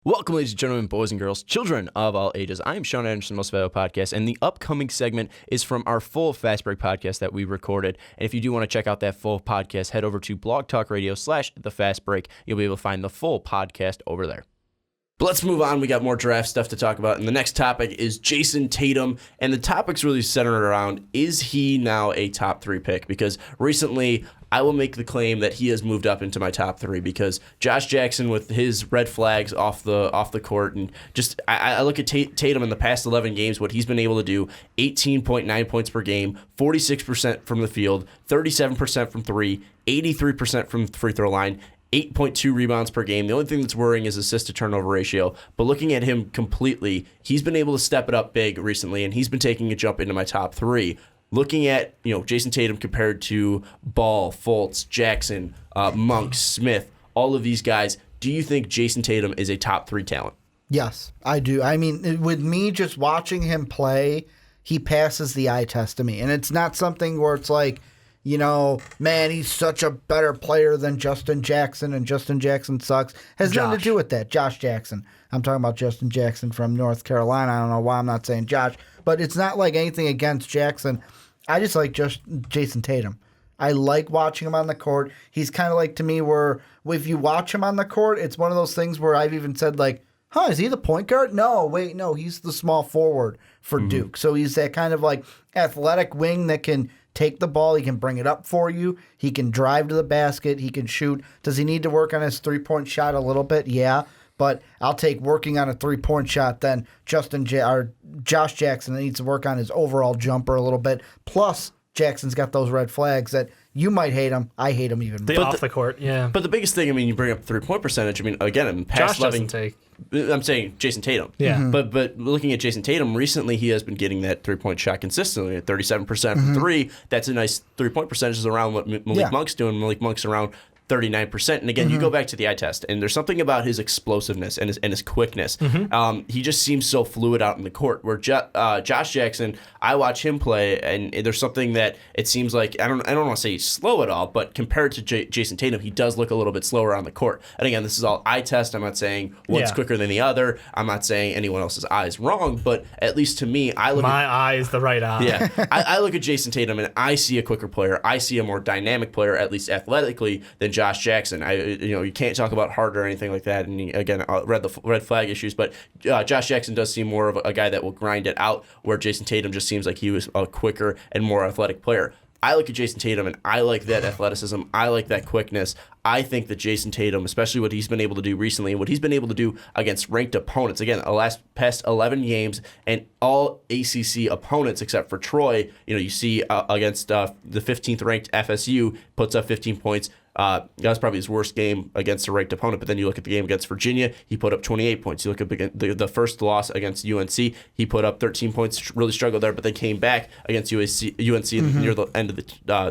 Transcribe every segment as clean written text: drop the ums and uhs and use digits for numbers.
Welcome, ladies and gentlemen, boys and girls, children of all ages. I am Sean Anderson, Most Valuable Podcast, and the upcoming segment is from our full Fast Break podcast that we recorded. And if you do want to check out that full podcast, head over to Blog Talk Radio /The Fast Break. You'll be able to find the full podcast over there. But let's move on. We got more draft stuff to talk about. And the next topic is Jayson Tatum. And the topic's really centered around, is he now a top 3 pick? Because recently, I will make the claim that he has moved up into my top 3 because Josh Jackson with his red flags off the court, and just I look at Tatum in the past 11 games, what he's been able to do: 18.9 points per game, 46% from the field, 37% from 3, 83% from the free throw line, 8.2 rebounds per game. The only thing that's worrying is assist to turnover ratio. But looking at him completely, he's been able to step it up big recently, and he's been taking a jump into my top 3. Looking at Jayson Tatum compared to Ball, Fultz, Jackson, Monk, Smith, all of these guys, do you think Jayson Tatum is a top 3 talent? Yes, I do. I mean, with me just watching him play, he passes the eye test to me. And it's not something where it's like, man, he's such a better player than Justin Jackson, and Justin Jackson sucks. Has nothing to do with that. Josh Jackson. I'm talking about Justin Jackson from North Carolina. I don't know why I'm not saying Josh, but it's not like anything against Jackson. I just like Jayson Tatum. I like watching him on the court. He's kind of like, to me, where if you watch him on the court, it's one of those things where I've even said, like, is he the point guard? No, he's the small forward for Duke. So he's that kind of like athletic wing that can take the ball. He can bring it up for you. He can drive to the basket. He can shoot. Does he need to work on his three-point shot a little bit? Yeah. But I'll take working on a three-point shot than Josh Jackson needs to work on his overall jumper a little bit. Plus, Jackson's got those red flags that you might hate him. I hate him even more. Off the court, yeah. But the biggest thing, you bring up three-point percentage. Again, in past Josh doesn't take. I'm saying Jayson Tatum. Yeah. Mm-hmm. But looking at Jayson Tatum, recently he has been getting that three-point shot consistently at 37% from 3. That's a nice three-point percentage, is around what Malik Monk's doing. Malik Monk's around 39%. And again, you go back to the eye test, and there's something about his explosiveness and his quickness. He just seems so fluid out in the court. Where Josh Jackson, I watch him play, and there's something that it seems like, I don't want to say he's slow at all, but compared to Jayson Tatum, he does look a little bit slower on the court. And again, this is all eye test. I'm not saying one's quicker than the other. I'm not saying anyone else's eye is wrong, but at least to me, my eye is the right eye. Yeah, I look at Jayson Tatum, and I see a quicker player. I see a more dynamic player, at least athletically, than Josh Jackson. You can't talk about heart or anything like that. And again, I read the red flag issues, but Josh Jackson does seem more of a guy that will grind it out, where Jayson Tatum just seems like he was a quicker and more athletic player. I look at Jayson Tatum, and I like that athleticism. I like that quickness. I think that Jayson Tatum, especially what he's been able to do recently and what he's been able to do against ranked opponents, again, past 11 games, and all ACC opponents except for Troy, you see against the 15th ranked FSU, puts up 15 points. That was probably his worst game against a ranked opponent. But then you look at the game against Virginia, he put up 28 points. You look at the first loss against UNC, he put up 13 points, really struggled there, but then came back against UNC near the end of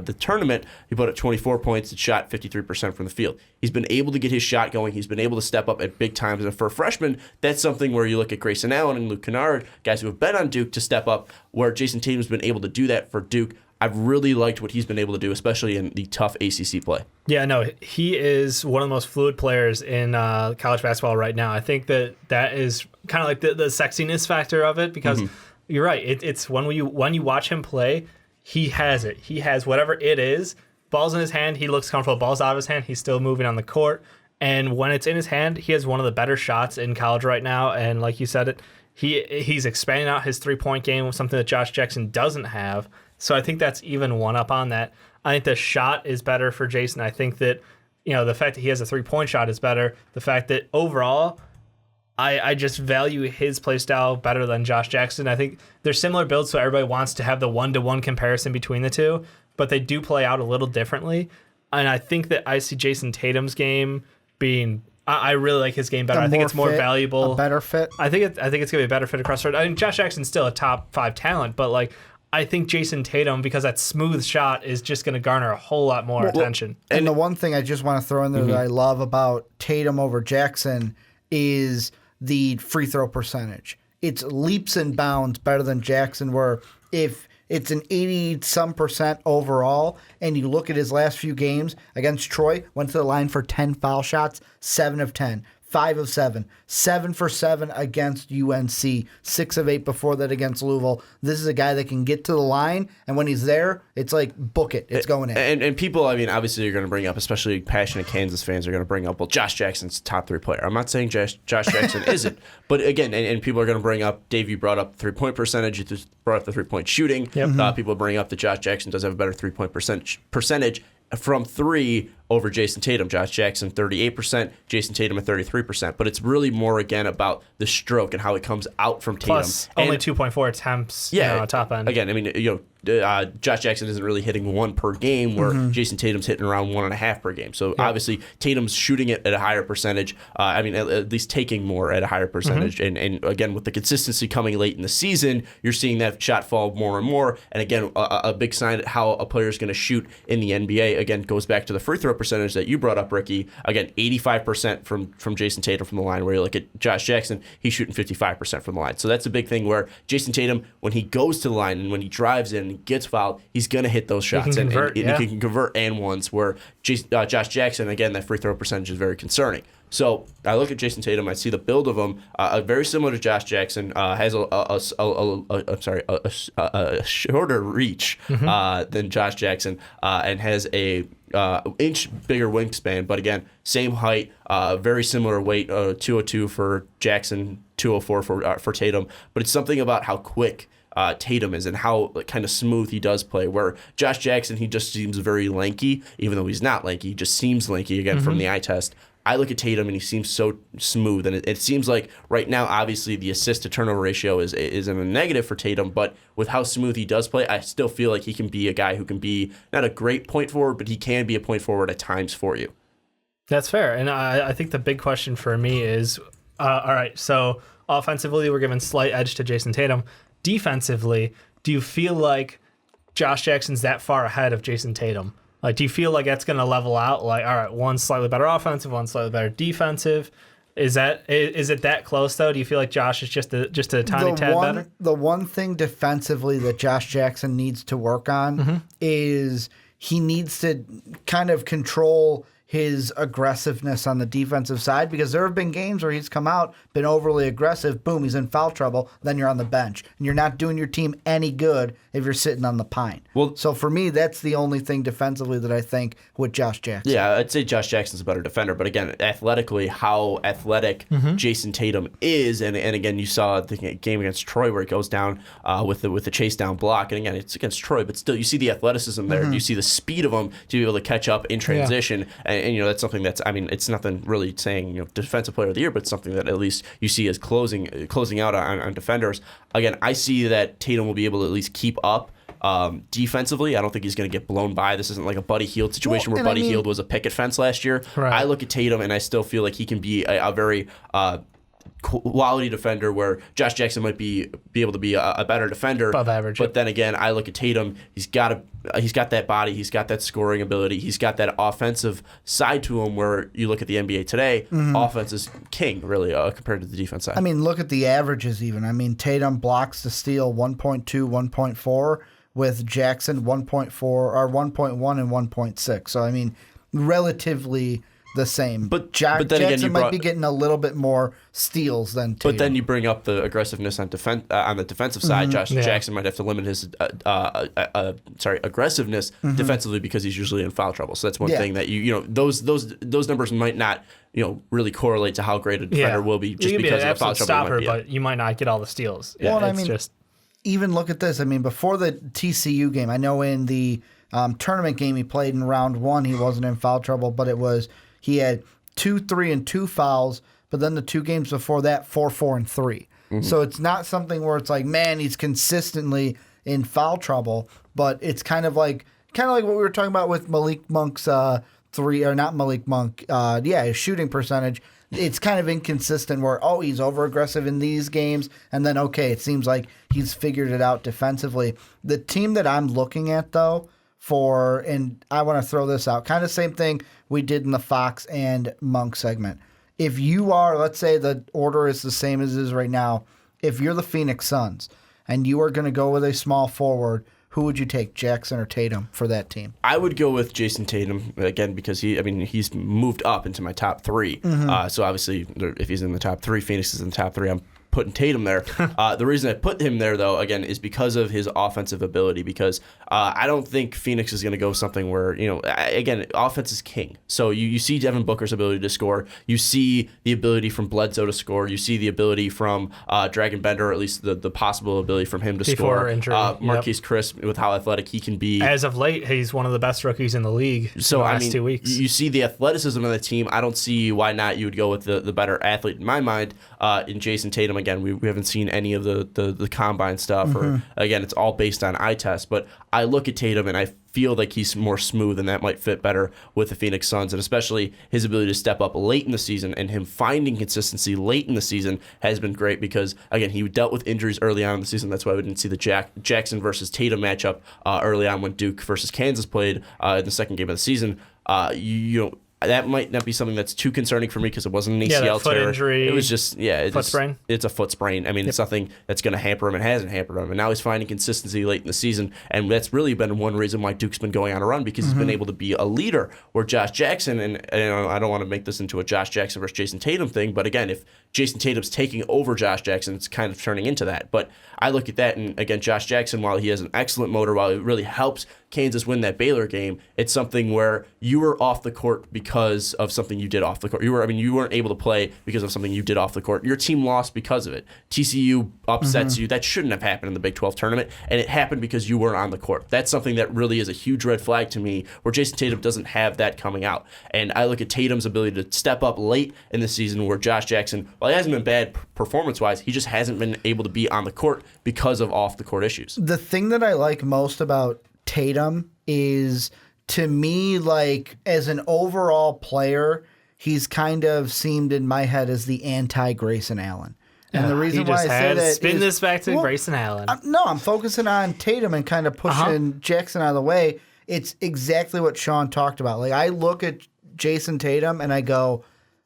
the tournament. He put up 24 points and shot 53% from the field. He's been able to get his shot going. He's been able to step up at big times. And for a freshman, that's something where you look at Grayson Allen and Luke Kennard, guys who have been on Duke, to step up, where Jayson Tatum's been able to do that for Duke. I've really liked what he's been able to do, especially in the tough ACC play. Yeah, no, he is one of the most fluid players in college basketball right now. I think that is kind of like the sexiness factor of it, because you're right. It's when you watch him play, he has it. He has whatever it is. Ball's in his hand, he looks comfortable. Ball's out of his hand, he's still moving on the court. And when it's in his hand, he has one of the better shots in college right now. And like you said, he's expanding out his three-point game, something that Josh Jackson doesn't have. So I think that's even one up on that. I think the shot is better for Jayson. I think that, the fact that he has a three-point shot is better. The fact that overall, I just value his play style better than Josh Jackson. I think they're similar builds, so everybody wants to have the one-to-one comparison between the two, but they do play out a little differently. And I think that I see Jayson Tatum's game being, I really like his game better. I think it's more valuable. A better fit? I think it's going to be a better fit across the board. I mean, Josh Jackson's still a top 5 talent, but I think Jayson Tatum, because that smooth shot is just going to garner a whole lot more attention. And the one thing I just want to throw in there that I love about Tatum over Jackson is the free throw percentage. It's leaps and bounds better than Jackson, where if it's an 80-some% overall, and you look at his last few games against Troy, went to the line for 10 foul shots, 7 of 10. 5 of 7, 7 for 7 against UNC, 6 of 8 before that against Louisville. This is a guy that can get to the line, and when he's there, it's like, book it. It's going in. And people, I mean, obviously you're going to bring up, especially passionate Kansas fans are going to bring up, well, Josh Jackson's top 3 player. I'm not saying Josh Jackson isn't, but again, and people are going to bring up, Dave, you brought up 3-point percentage, you just brought up the 3-point shooting. Yep. People bring up that Josh Jackson does have a better 3-point percentage from 3 over Jayson Tatum. Josh Jackson 38%, Jayson Tatum at 33%. But it's really more again about the stroke and how it comes out from Tatum. Plus only 2.4 attempts. Top end. Again, I mean, Josh Jackson isn't really hitting 1 per game, where Jayson Tatum's hitting around 1.5 per game. So obviously Tatum's shooting it at a higher percentage. At least taking more at a higher percentage. And again, with the consistency coming late in the season, you're seeing that shot fall more and more. And again, a big sign at how a player is going to shoot in the NBA. Again, goes back to the free throw percentage that you brought up, Ricky. Again, 85% from Jayson Tatum from the line, where you look at Josh Jackson, he's shooting 55% from the line. So that's a big thing where Jayson Tatum, when he goes to the line and when he drives in and gets fouled, he's going to hit those shots. He can convert and ones, where Josh Jackson, again, that free throw percentage is very concerning. So I look at Jayson Tatum, I see the build of him, very similar to Josh Jackson, has a shorter reach than Josh Jackson, and has a inch bigger wingspan. But again, same height, very similar weight, 202 for Jackson, 204 for Tatum. But it's something about how quick Tatum is and how kind of smooth he does play, where Josh Jackson, he just seems very lanky, even though he's not lanky. He just seems lanky, again, from the eye test. I look at Tatum and he seems so smooth, and it seems like right now, obviously, the assist to turnover ratio is in a negative for Tatum, but with how smooth he does play, I still feel like he can be a guy who can be not a great point forward, but he can be a point forward at times for you. That's fair, and I think the big question for me is, all right, so offensively, we're giving slight edge to Jayson Tatum. Defensively, do you feel like Josh Jackson's that far ahead of Jayson Tatum? Like, do you feel like that's going to level out? Like, all right, one's slightly better offensive, one's slightly better defensive. Is it that close though? Do you feel like Josh is just a tiny tad better? The one thing defensively that Josh Jackson needs to work on is he needs to kind of control his aggressiveness on the defensive side, because there have been games where he's come out, been overly aggressive, boom, he's in foul trouble, then you're on the bench. And you're not doing your team any good if you're sitting on the pine. Well, so for me, that's the only thing defensively that I think with Josh Jackson. Yeah, I'd say Josh Jackson's a better defender, but again, athletically, how athletic Jayson Tatum is, and again, you saw the game against Troy where he goes down with the chase down block, and again, it's against Troy, but still, you see the athleticism there, you see the speed of him to be able to catch up in transition, and that's something that's, I mean, it's nothing really saying defensive player of the year, but it's something that at least you see as closing out on defenders. Again, I see that Tatum will be able to at least keep up defensively. I don't think he's going to get blown by. This isn't like a Buddy Hield situation where Buddy Hield was a picket fence last year. Right. I look at Tatum and I still feel like he can be a very quality defender, where Josh Jackson might be able to be a better defender, above average. But then again, I look at Tatum. He's got that body. He's got that scoring ability. He's got that offensive side to him. Where you look at the NBA today, offense is king, really, compared to the defense side. I mean, look at the averages even. I mean, Tatum blocks to steal 1.2, 1.4, with Jackson 1.4 or 1.1 and 1.6. So I mean, relatively the same. But then Jackson again, might be getting a little bit more steals than Tatum. But then you bring up the aggressiveness on the defensive side. Josh Jackson might have to limit his aggressiveness defensively, because he's usually in foul trouble. So that's one thing that those numbers might not really correlate to how great a defender will be, just because of the foul trouble. Stopper, but you might not get all the steals. Yeah, well, even look at this. I mean, before the TCU game, I know in the tournament game he played in round 1, he wasn't in foul trouble, but he had 2, 3, and 2 fouls, but then the 2 games before that, 4, 4, and 3. So it's not something where it's like, man, he's consistently in foul trouble, but it's kind of like what we were talking about with Malik Monk's his shooting percentage. It's kind of inconsistent where, he's over-aggressive in these games, and then, it seems like he's figured it out defensively. The team that I'm looking at, though, and I want to throw this out, kind of same thing we did in the Fox and Monk segment. If you are, let's say the order is the same as it is right now, if you're the Phoenix Suns and you are going to go with a small forward, who would you take, Jackson or Tatum, for that team? I would go with Jayson Tatum again because he's moved up into my top 3. So obviously, if he's in the top 3, Phoenix is in the top 3. I'm putting Tatum there. The reason I put him there, though, again, is because of his offensive ability. Because I don't think Phoenix is going to go something where, again, offense is king. So you see Devin Booker's ability to score. You see the ability from Bledsoe to score. You see the ability from Dragon Bender, or at least the possible ability from him to score. Injury. Marquise Chris, with how athletic he can be. As of late, he's one of the best rookies in the league in the last 2 weeks. You see the athleticism of the team. I don't see why not you would go with the better athlete in my mind in Jayson Tatum. Again, we haven't seen any of the combine stuff, or again, it's all based on eye test. But I look at Tatum and I feel like he's more smooth, and that might fit better with the Phoenix Suns, and especially his ability to step up late in the season and him finding consistency late in the season has been great because, again, he dealt with injuries early on in the season. That's why we didn't see the Jackson versus Tatum matchup early on when Duke versus Kansas played in the second game of the season. That might not be something that's too concerning for me because it wasn't an ACL foot tear. injury. It was just, foot sprain. It's a foot sprain. It's nothing that's going to hamper him and hasn't hampered him. And now he's finding consistency late in the season. And that's really been one reason why Duke's been going on a run because he's been able to be a leader. Where Josh Jackson, and I don't want to make this into a Josh Jackson versus Jayson Tatum thing, but again, if Jayson Tatum's taking over Josh Jackson, it's kind of turning into that. But I look at that, and again, Josh Jackson, while he has an excellent motor, while it really helps Kansas win that Baylor game, it's something where you were off the court because of something you did off the court. You weren't able to play because of something you did off the court. Your team lost because of it. TCU upsets you. That shouldn't have happened in the Big 12 tournament, and it happened because you weren't on the court. That's something that really is a huge red flag to me, where Jayson Tatum doesn't have that coming out. And I look at Tatum's ability to step up late in the season, where Josh Jackson, while he hasn't been bad performance-wise, he just hasn't been able to be on the court because of off-the-court issues. The thing that I like most about Tatum is, to me, like, as an overall player, he's kind of seemed in my head as the anti-Grayson Allen. And the reason why I say that spin this back to Grayson Allen. No, I'm focusing on Tatum and kind of pushing Jackson out of the way. It's exactly what Sean talked about. Like, I look at Jayson Tatum and I go,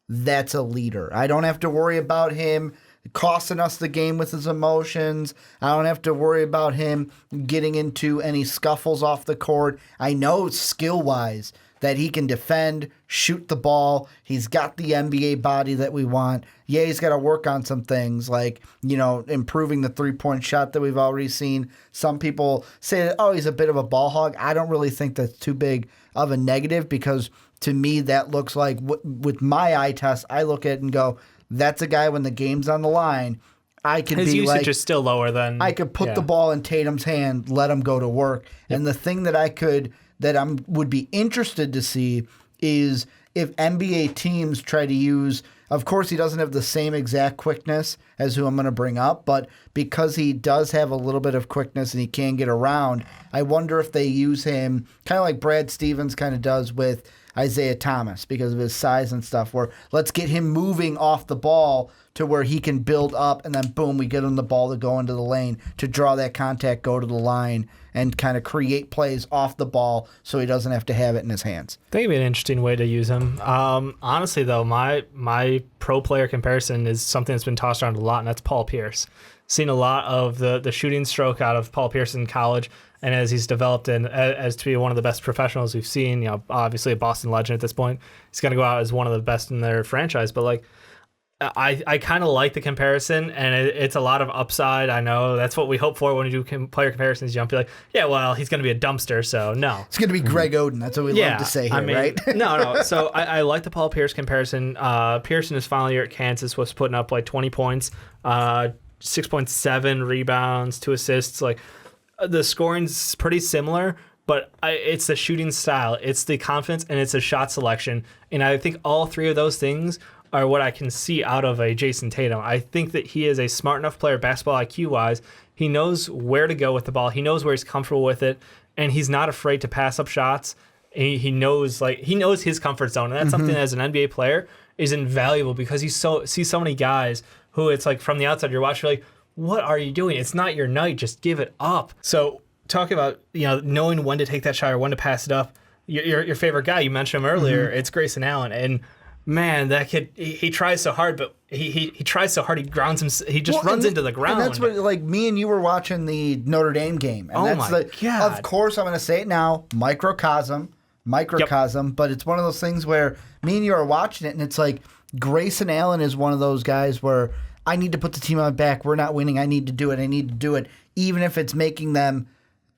that's a leader. I don't have to worry about him costing us the game with his emotions. I don't have to worry about him getting into any scuffles off the court. I know skill-wise that he can defend, shoot the ball. He's got the NBA body that we want. Yeah, he's got to work on some things like, improving the three-point shot that we've already seen. Some people say that, he's a bit of a ball hog. I don't really think that's too big of a negative because to me that looks like, with my eye test, I look at it and go, that's a guy when the game's on the line. His usage is still lower than I could put the ball in Tatum's hand, let him go to work. Yep. And the thing that I would be interested to see is if NBA teams try to use. Of course, he doesn't have the same exact quickness as who I'm going to bring up, but because he does have a little bit of quickness and he can get around, I wonder if they use him kind of like Brad Stevens kind of does with Isaiah Thomas because of his size and stuff, where let's get him moving off the ball to where he can build up and then boom, we get him the ball to go into the lane, to draw that contact, go to the line, and kind of create plays off the ball so he doesn't have to have it in his hands. I think it'd be an interesting way to use him. Honestly, though, my pro player comparison is something that's been tossed around a lot, and that's Paul Pierce. Seen a lot of the shooting stroke out of Paul Pierce in college, and as he's developed and as to be one of the best professionals we've seen, obviously a Boston legend at this point, he's going to go out as one of the best in their franchise. But I kind of like the comparison, and it's a lot of upside. I know that's what we hope for when we do player comparisons. You don't be like, yeah, well, he's going to be a dumpster, so no. It's going to be Greg Oden. That's what we love to say here, right? No. So I like the Paul Pierce comparison. Pierce in his final year at Kansas was putting up 20 points, 6.7 rebounds, 2 assists. The scoring's pretty similar, but it's the shooting style, it's the confidence, and it's the shot selection. And I think all three of those things are what I can see out of a Jayson Tatum. I think that he is a smart enough player, basketball IQ-wise. He knows where to go with the ball. He knows where he's comfortable with it, and he's not afraid to pass up shots. He knows his comfort zone, and that's something as an NBA player is invaluable because you see so many guys who it's like from the outside you're watching, you're like, what are you doing? It's not your night. Just give it up. So talking about knowing when to take that shot or when to pass it up. Your favorite guy, you mentioned him earlier. It's Grayson Allen, and man, that kid, he tries so hard, but he tries so hard. He grounds him. He just runs into the ground. And that's what, like, me and you were watching the Notre Dame game. And Oh that's my God. Of course, I'm going to say it now, microcosm, but it's one of those things where me and you are watching it, and it's like Grayson Allen is one of those guys where I need to put the team on my back. We're not winning. I need to do it, even if it's making them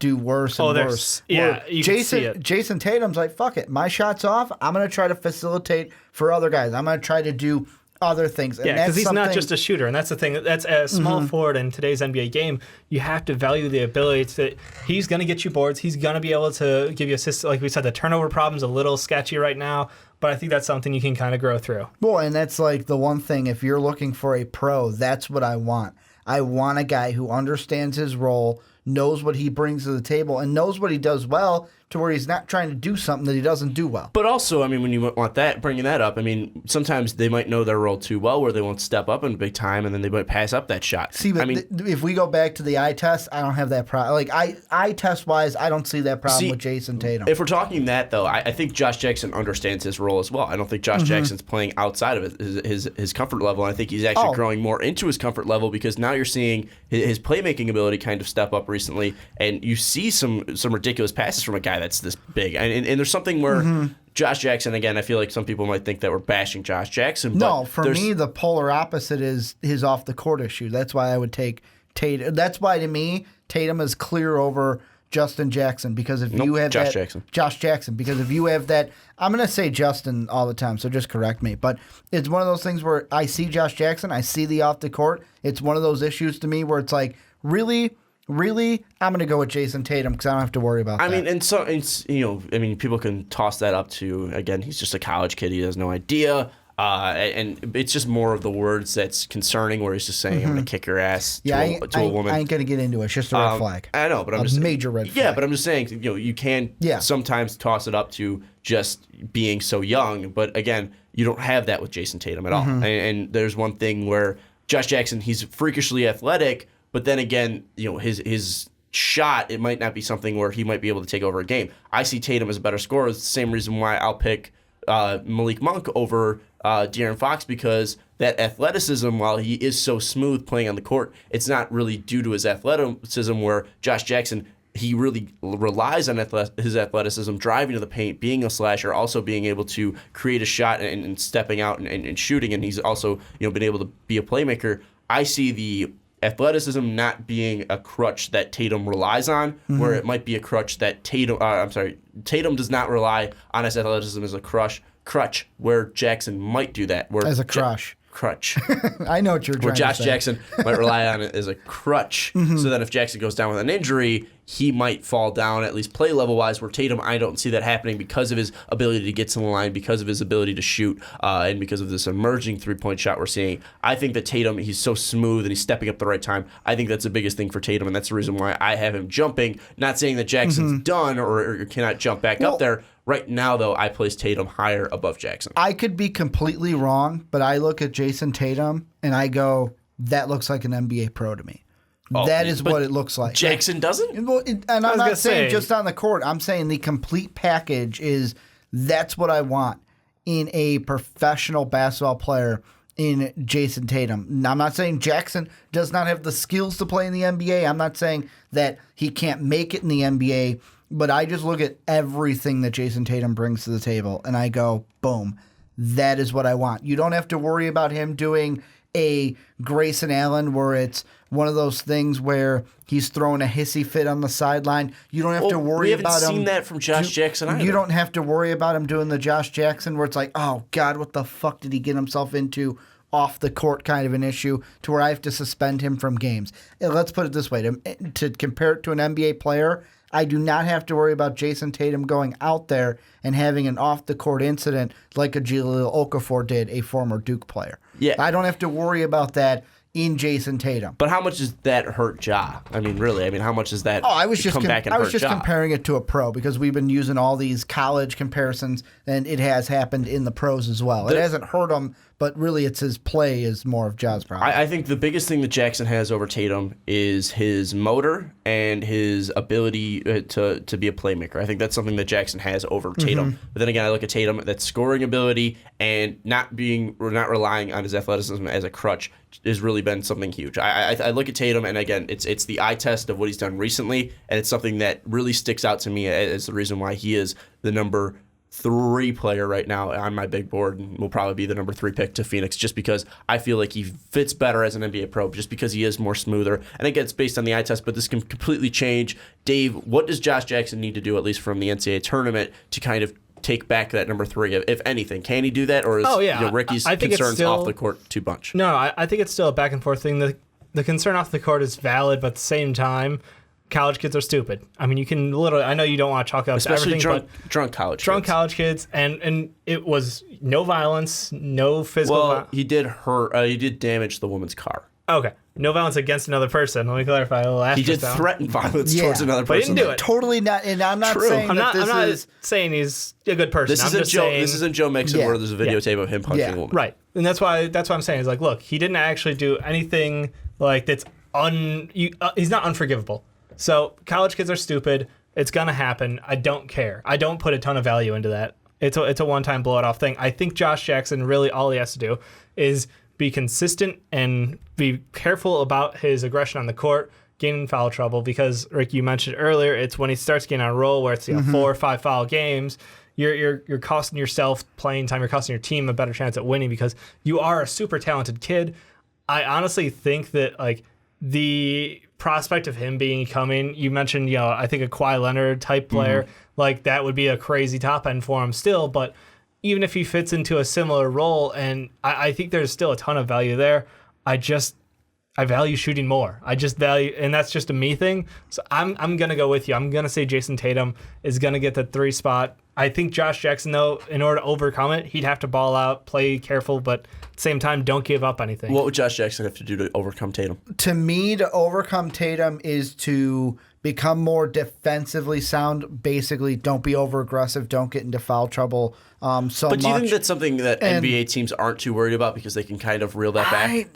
do worse and worse. Yeah, you can see it. Jayson Tatum's like, fuck it. My shot's off. I'm going to try to facilitate for other guys. I'm going to try to do other things. Yeah, because he's not just a shooter, and that's the thing. That's a small forward in today's NBA game. You have to value the ability to. He's going to get you boards. He's going to be able to give you assists. Like we said, the turnover problem's a little sketchy right now, but I think that's something you can kind of grow through. Well, and that's like the one thing. If you're looking for a pro, that's what I want. I want a guy who understands his role, knows what he brings to the table, and knows what he does well, to where he's not trying to do something that he doesn't do well. But also, I mean, when you want that, bringing that up, I mean, sometimes they might know their role too well where they won't step up in big time, and then they might pass up that shot. See, but I mean, if we go back to the eye test, I don't have that problem. Like, eye test-wise, I don't see that problem with Jayson Tatum. If we're talking that, though, I think Josh Jackson understands his role as well. I don't think Josh Jackson's playing outside of his comfort level. I think he's actually growing more into his comfort level because now you're seeing his playmaking ability kind of step up recently, and you see some ridiculous passes from a guy that's this big. And there's something where Josh Jackson, again, I feel like some people might think that we're bashing Josh Jackson. No, for me, the polar opposite is his off-the-court issue. That's why I would take Tatum. That's why, to me, Tatum is clear over Justin Jackson, because if you have Josh Jackson, because if you have that, I'm going to say Justin all the time, so just correct me. But it's one of those things where I see Josh Jackson, I see the off-the-court. It's one of those issues to me where it's like, really, I'm going to go with Jayson Tatum because I don't have to worry about that. I mean, and so it's, people can toss that up to, again, he's just a college kid. He has no idea. And it's just more of the words that's concerning, where he's just saying, I'm going to kick your ass to a woman. I ain't going to get into it. It's just a red flag. I know, but I'm just major red flag. Yeah, but I'm just saying, you can sometimes toss it up to just being so young. But again, you don't have that with Jayson Tatum at all. And there's one thing where Josh Jackson, he's freakishly athletic, but then again, his shot, it might not be something where he might be able to take over a game. I see Tatum as a better scorer. It's the same reason why I'll pick Malik Monk over De'Aaron Fox, because that athleticism, while he is so smooth playing on the court, it's not really due to his athleticism, where Josh Jackson, he really relies on his athleticism, driving to the paint, being a slasher, also being able to create a shot and stepping out and shooting, and he's also been able to be a playmaker. I see the athleticism not being a crutch that Tatum relies on, where it might be a crutch that Tatum does not rely on his athleticism as a crutch, where Jackson might do that. As a crutch. I know what you're trying to say. Where Josh Jackson might rely on it as a crutch, so that if Jackson goes down with an injury, he might fall down, at least play level wise. Where Tatum, I don't see that happening because of his ability to get to the line, because of his ability to shoot, and because of this emerging 3-point shot we're seeing. I think that Tatum, he's so smooth and he's stepping up the right time. I think that's the biggest thing for Tatum, and that's the reason why I have him jumping. Not saying that Jackson's done or cannot jump back up there. Right now, though, I place Tatum higher above Jackson. I could be completely wrong, but I look at Jayson Tatum and I go, that looks like an NBA pro to me. That is what it looks like. Jackson doesn't? And I'm not saying just on the court. I'm saying the complete package is that's what I want in a professional basketball player in Jayson Tatum. Now, I'm not saying Jackson does not have the skills to play in the NBA. I'm not saying that he can't make it in the NBA. But I just look at everything that Jayson Tatum brings to the table, and I go, boom, that is what I want. You don't have to worry about him doing a Grayson Allen where it's one of those things where he's throwing a hissy fit on the sideline. You don't have to worry about him. We haven't seen that from Josh Jackson either. You don't have to worry about him doing the Josh Jackson where it's like, oh, God, what the fuck did he get himself into? Off the court kind of an issue to where I have to suspend him from games. And let's put it this way. To compare it to an NBA player, I do not have to worry about Jayson Tatum going out there and having an off-the-court incident like a Jahlil Okafor did, a former Duke player. Yeah. I don't have to worry about that in Jayson Tatum. But how much does that hurt Ja? I mean, really, how much does that I was just Ja? comparing it to a pro because we've been using all these college comparisons, and it has happened in the pros as well. It hasn't hurt him but really it's his play is more of Ja's problem. I think the biggest thing that Jackson has over Tatum is his motor and his ability to be a playmaker. I think that's something that Jackson has over Tatum. But then again, I look at Tatum, that scoring ability and not relying on his athleticism as a crutch has really been something huge. I look at Tatum, and again, it's the eye test of what he's done recently, and it's something that really sticks out to me as the reason why he is the number 3 player right now on my big board, and will probably be the number 3 pick to Phoenix, just because I feel like he fits better as an NBA pro, just because he is more smoother. And again, it's based on the eye test, but this can completely change. Dave, what does Josh Jackson need to do, at least from the NCAA tournament, to kind of take back that number 3, if anything? Can he do that, or is Ricky's concerns off the court too much? No, I think it's still a back and forth thing. The concern off the court is valid, but at the same time, college kids are stupid. I mean, you can literally, I know you don't want to chalk up especially to everything, drunk college kids, and it was no violence, no physical. Well, he did hurt. He did damage the woman's car. Okay, no violence against another person. Let me clarify a little. He did threaten violence towards another person. But he didn't do it. Totally not. And I'm not True. saying I'm that not saying he's a good person. This isn't Joe Mixon where there's a videotape of him punching a woman. Right, and that's why I'm saying is like, look, he didn't actually do anything like that's he's not unforgivable. So college kids are stupid. It's gonna happen. I don't care. I don't put a ton of value into that. It's a one-time blow-it-off thing. I think Josh Jackson, really all he has to do is be consistent and be careful about his aggression on the court, getting in foul trouble, because Rick, you mentioned earlier, it's when he starts getting on a roll where it's 4 or 5 foul games, you're costing yourself playing time, you're costing your team a better chance at winning because you are a super talented kid. I honestly think that like the prospect of him becoming, you mentioned, I think a Kawhi Leonard type player, like that would be a crazy top end for him still, but even if he fits into a similar role, and I think there's still a ton of value there, I value shooting more. I just value, and that's just a me thing. So I'm gonna go with you. I'm gonna say Jayson Tatum is gonna get the 3 spot. I think Josh Jackson, though, in order to overcome it, he'd have to ball out, play careful, but at the same time, don't give up anything. What would Josh Jackson have to do to overcome Tatum? To me, to overcome Tatum is to become more defensively sound. Basically, don't be over aggressive. Don't get into foul trouble so much. But do you think that's something that NBA teams aren't too worried about because they can kind of reel that back?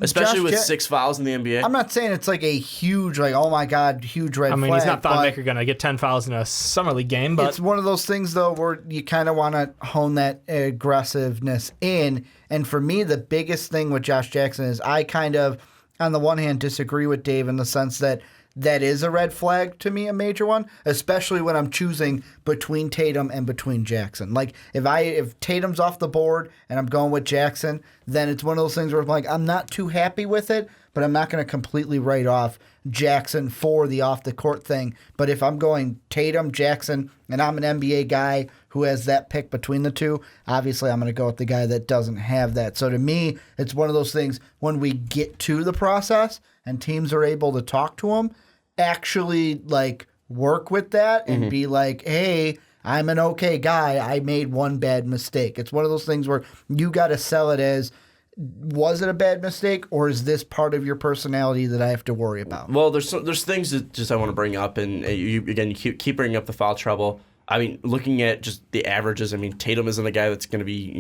Especially with 6 fouls in the NBA. I'm not saying it's like a huge, like, oh my God, huge red flag. I mean, he's not thought maker going to get 10 fouls in a summer league game, but it's one of those things though where you kind of want to hone that aggressiveness in. And for me, the biggest thing with Josh Jackson is I kind of, on the one hand, disagree with Dave in the sense that is a red flag to me, a major one, especially when I'm choosing between Tatum and between Jackson. Like if Tatum's off the board and I'm going with Jackson, then it's one of those things where I'm like, I'm not too happy with it, but I'm not going to completely write off Jackson for the off the court thing. But if I'm going Tatum, Jackson, and I'm an NBA guy who has that pick between the two, obviously I'm going to go with the guy that doesn't have that. So to me, it's one of those things when we get to the process and teams are able to talk to them, actually like work with that and be like, hey, I'm an okay guy. I made one bad mistake. It's one of those things where you got to sell it as, was it a bad mistake or is this part of your personality that I have to worry about? Well, there's things that just I want to bring up, and you keep bringing up the foul trouble. I mean, looking at just the averages, I mean, Tatum isn't a guy that's going to be,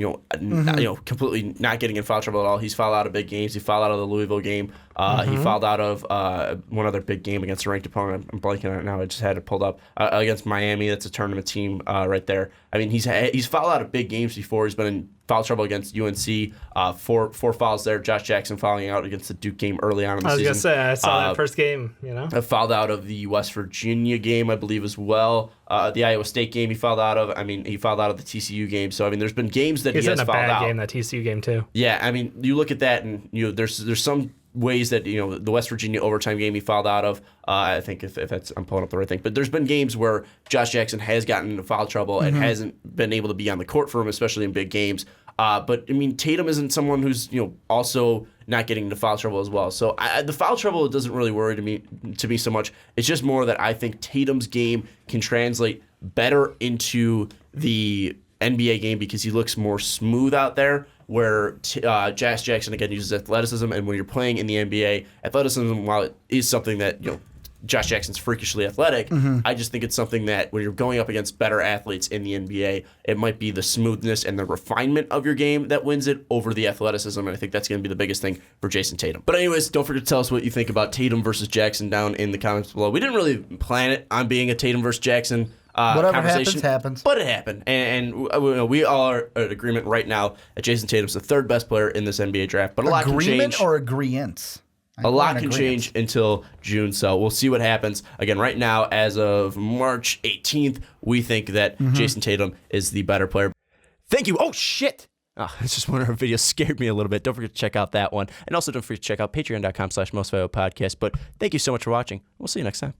completely not getting in foul trouble at all. He's fouled out of big games. He fouled out of the Louisville game. He fouled out of one other big game against a ranked opponent. I'm blanking on it now. I just had it pulled up. Against Miami, that's a tournament team right there. I mean, he's fouled out of big games before. He's been in foul trouble against UNC. Four fouls there. Josh Jackson fouling out against the Duke game early on in the season. I was going to say, I saw that first game, Fouled out of the West Virginia game, I believe, as well. The Iowa State game he fouled out of. I mean, he fouled out of the TCU game. So, I mean, there's been games that he has fouled out. He's in a bad game, that TCU game, too. Yeah, I mean, you look at that, and there's some ways that the West Virginia overtime game he fouled out of. I think if that's, I'm pulling up the right thing, but there's been games where Josh Jackson has gotten into foul trouble and hasn't been able to be on the court for him, especially in big games. But I mean, Tatum isn't someone who's also not getting into foul trouble as well. So the foul trouble doesn't really worry to me so much. It's just more that I think Tatum's game can translate better into the NBA game because he looks more smooth out there. Where Josh Jackson again uses athleticism, and when you're playing in the NBA, athleticism, while it is something that Josh Jackson's freakishly athletic. I just think it's something that when you're going up against better athletes in the NBA, it might be the smoothness and the refinement of your game that wins it over the athleticism, and I think that's going to be the biggest thing for Jayson Tatum. But anyways, don't forget to tell us what you think about Tatum versus Jackson down in the comments below. We didn't really plan it on being a Tatum versus Jackson Whatever conversation, happens. but it happened, and we all are in agreement right now that Jayson Tatum's the third best player in this NBA draft. But a lot can change. Agreement or agreeance? A lot can change until June, so we'll see what happens. Again, right now, as of March 18th, we think that Jayson Tatum is the better player. Thank you. Oh, shit. Oh, it's just one of our videos scared me a little bit. Don't forget to check out that one. And also don't forget to check out patreon.com/mostvaluablepodcast. But thank you so much for watching. We'll see you next time.